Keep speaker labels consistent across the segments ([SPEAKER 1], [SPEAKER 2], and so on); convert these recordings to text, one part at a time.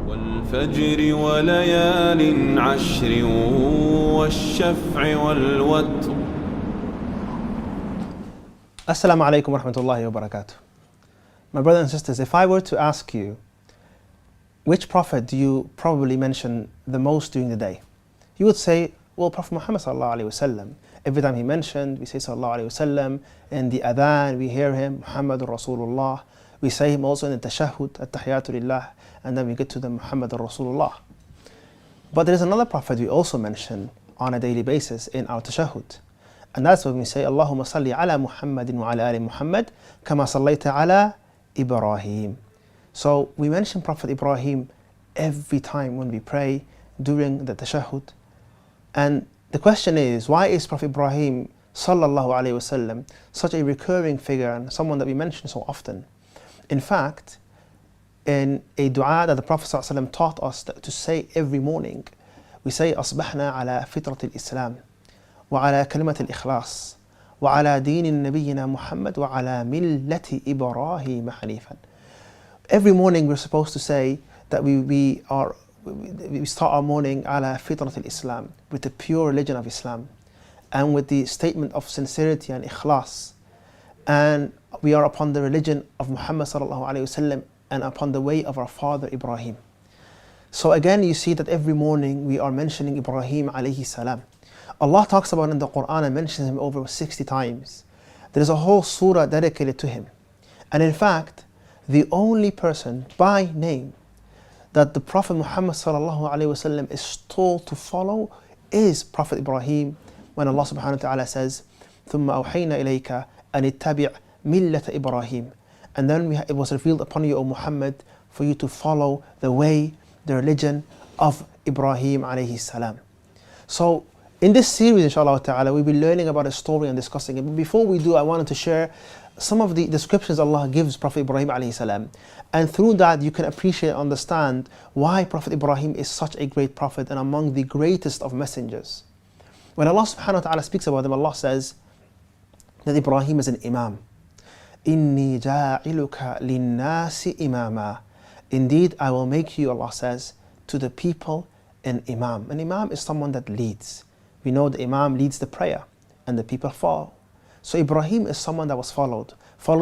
[SPEAKER 1] والفجر وليال عشر والشفع والوتر.
[SPEAKER 2] Assalamu alaikum wa rahmatullahi wa barakatuh. My brothers and sisters, if I were to ask you, which prophet do you probably mention the most during the day? You would say, well, Prophet Muhammad sallallahu alaihi wasallam. Every time he mentioned, we say sallallahu alaihi wasallam. In the adhan, we hear him, Muhammadur Rasulullah. We say him also in the tashahhud, at-tahiyatu lillah, and then we get to the Muhammadur Rasulullah. But there is another prophet we also mention on a daily basis in our tashahhud. And that's when we say, Allahumma salli ala Muhammadin wa ala ali Muhammad, kama sallaita ala Ibrahim. So we mention Prophet Ibrahim every time when we pray during the tashahhud. And the question is, why is Prophet Ibrahim sallallahu alayhi wasallam such a recurring figure and someone that we mention so often? In fact, in a dua that the Prophet sallallahu alayhi wasallam taught us to say every morning, we say, أصبحنا على فطرة الإسلام وعلى كلمة الإخلاص وعلى دين نبينا محمد وعلى ملة إبراهيم حنيفا. Every morning we're supposed to say that we start our morning على فطرة الإسلام, with the pure religion of Islam, and with the statement of sincerity and ikhlas, and we are upon the religion of Muhammad sallallahu alaihi wasallam and upon the way of our father Ibrahim. So again, you see that every morning we are mentioning Ibrahim alayhi salam. Allah talks about him in the Quran and mentions him over 60 times. There is a whole surah dedicated to him. And in fact, the only person by name that the Prophet Muhammad sallallahu alaihi wasallam is told to follow is Prophet Ibrahim, when Allah subhanahu wa ta'ala says, ثُمَّ أَوْحَيْنَا إِلَيْكَ أَنِ اتَّبِعْ مِلَّةَ إِبْرَاهِيمَ. And then it was revealed upon you, O Muhammad, for you to follow the way, the religion of Ibrahim alayhi salam. So in this series, inshallah ta'ala, we'll be learning about a story and discussing it. But before we do, I wanted to share some of the descriptions Allah gives Prophet Ibrahim alayhi salam. And through that, you can appreciate and understand why Prophet Ibrahim is such a great prophet and among the greatest of messengers. When Allah subhanahu wa ta'ala speaks about him, Allah says that Ibrahim is an imam. إِنِّي جَاعِلُكَ لِلنَّاسِ إِمَامًا. Indeed, I will make you, Allah says, to the people an imam. An imam is someone that leads. We know the imam leads the prayer and the people follow. So Ibrahim is someone that was followed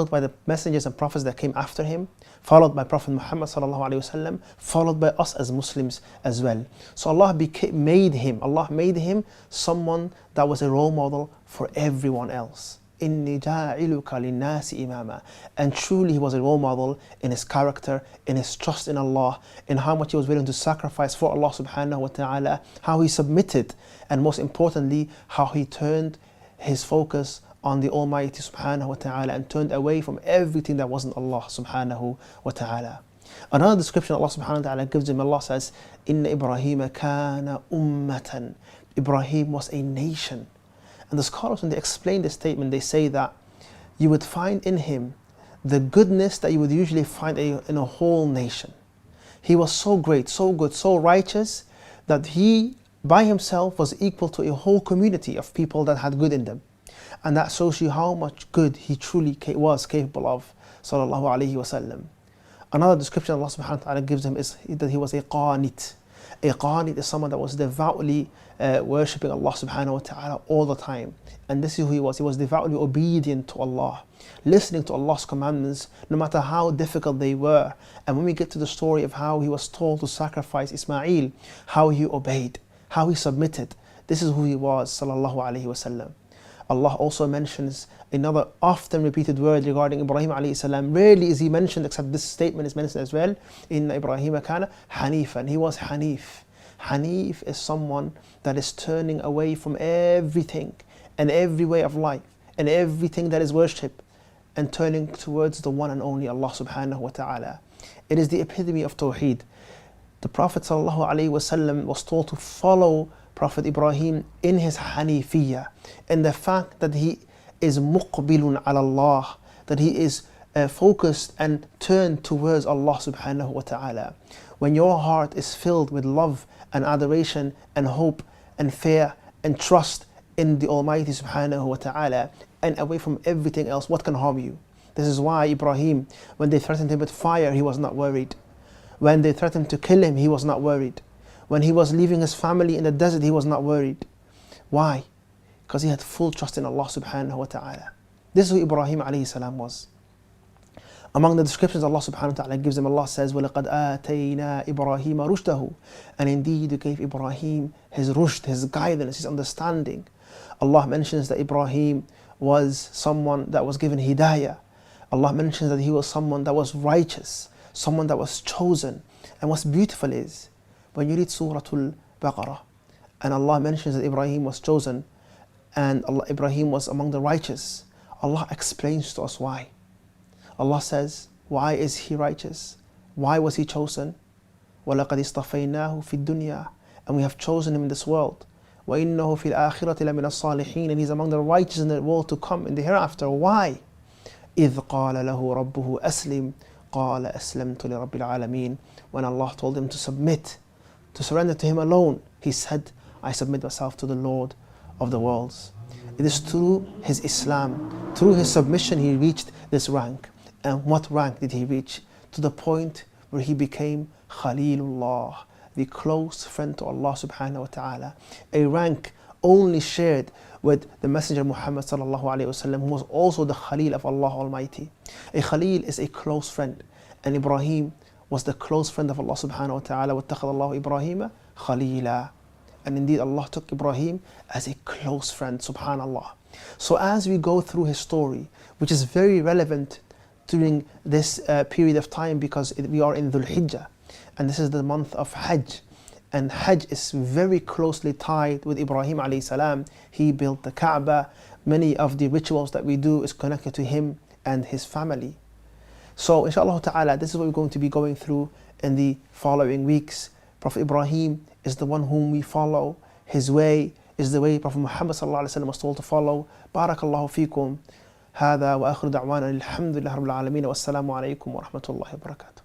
[SPEAKER 2] by the messengers and prophets that came after him, followed by Prophet Muhammad sallallahu alaihi wasallam, followed by us as Muslims as well. So Allah made him someone that was a role model for everyone else. إِنِّي جَاعِلُكَ لِلنَّاسِ إِمَامًا. And truly he was a role model in his character, in his trust in Allah, in how much he was willing to sacrifice for Allah subhanahu wa ta'ala, how he submitted, and most importantly, how he turned his focus on the Almighty subhanahu wa ta'ala and turned away from everything that wasn't Allah subhanahu wa ta'ala. Another description Allah subhanahu wa ta'ala gives him, Allah says, إِنَّ إِبْرَاهِيمَ كَانَ أُمَّةً. Ibrahim was a nation. And the scholars, when they explain this statement, they say that you would find in him the goodness that you would usually find in a whole nation. He was so great, so good, so righteous that he by himself was equal to a whole community of people that had good in them. And that shows you how much good he truly was capable of, sallallahu alaihi wasallam. Another description Allah subhanahu wa ta'ala gives him is that he was a qanit. A qanit is someone that was devoutly worshipping Allah subhanahu wa ta'ala all the time. And this is who he was. He was devoutly obedient to Allah, listening to Allah's commandments no matter how difficult they were. And when we get to the story of how he was told to sacrifice Ismail, how he obeyed, how he submitted, this is who he was, sallallahu alaihi wasallam. Allah also mentions another often repeated word regarding Ibrahim alayhi salam. Rarely is he mentioned except this statement is mentioned as well. Inna Ibrahim kana hanifan. He was hanif. Hanif is someone that is turning away from everything and every way of life and everything that is worship and turning towards the one and only Allah subhanahu wa ta'ala. It is the epitome of Tawheed. The Prophet sallallahu alaihi wasallam was told to follow Prophet Ibrahim in his Hanifiyya, and the fact that he is muqbilun ala Allah, that he is focused and turned towards Allah subhanahu wa ta'ala. When your heart is filled with love and adoration and hope and fear and trust in the Almighty subhanahu wa ta'ala and away from everything else, what can harm you? This is why Ibrahim, when they threatened him with fire, he was not worried. When they threatened to kill him, he was not worried. When he was leaving his family in the desert, he was not worried. Why? Because he had full trust in Allah subhanahu wa ta'ala. This is who Ibrahim alayhi salam was. Among the descriptions Allah subhanahu wa ta'ala gives him, Allah says, وَلَقَدْ آتَيْنَا إِبْرَاهِيمَ رُشْدَهُ. And indeed you gave Ibrahim his rushd, his guidance, his understanding. Allah mentions that Ibrahim was someone that was given hidayah. Allah mentions that he was someone that was righteous, someone that was chosen. And what's beautiful is, when you read Surah Al-Baqarah, and Allah mentions that Ibrahim was chosen, and Ibrahim was among the righteous, Allah explains to us why. Allah says, why is he righteous? Why was he chosen? وَلَقَدْ اصْطَفَيْنَاهُ فِي الدُّنْيَا. And we have chosen him in this world. وَإِنَّهُ فِي الْآخِرَةِ لَمِنَ الصَّالِحِينَ. And he's among the righteous in the world to come, in the hereafter. Why? إِذْ قَالَ لَهُ رَبُّهُ أَسْلِمْ قَالَ أَسْلَمْتُ لِرَبِّ الْعَالَمِينَ. When Allah told him to submit, to surrender to him alone, he said, I submit myself to the Lord of the worlds. It is through his Islam, through his submission, he reached this rank. And what rank did he reach? To the point where he became Khalilullah, the close friend to Allah subhanahu wa ta'ala. A rank only shared with the Messenger Muhammad sallallahu alayhi wasallam, who was also the Khalil of Allah Almighty. A Khalil is a close friend. And Ibrahim was the close friend of Allah subhanahu wa ta'ala. وَاتَّخَذَ اللَّهُ إِبْرَاهِيمَ خَلِيلًا. And indeed Allah took Ibrahim as a close friend, subhanallah. So as we go through his story, which is very relevant during this period of time, because we are in Dhul Hijjah, and this is the month of Hajj, and Hajj is very closely tied with Ibrahim alayhi salam. He built the Kaaba. Many of the rituals that we do is connected to him and his family. So inshallah ta'ala, this is what we're going to be going through in the following weeks. Prophet Ibrahim is the one whom we follow. His way is the way Prophet Muhammad sallallahu alaihi wasallam was told to follow. Barakallahu fikum. هذا وآخر دعوانا الحمد لله رب العالمين والسلام عليكم ورحمة الله وبركاته.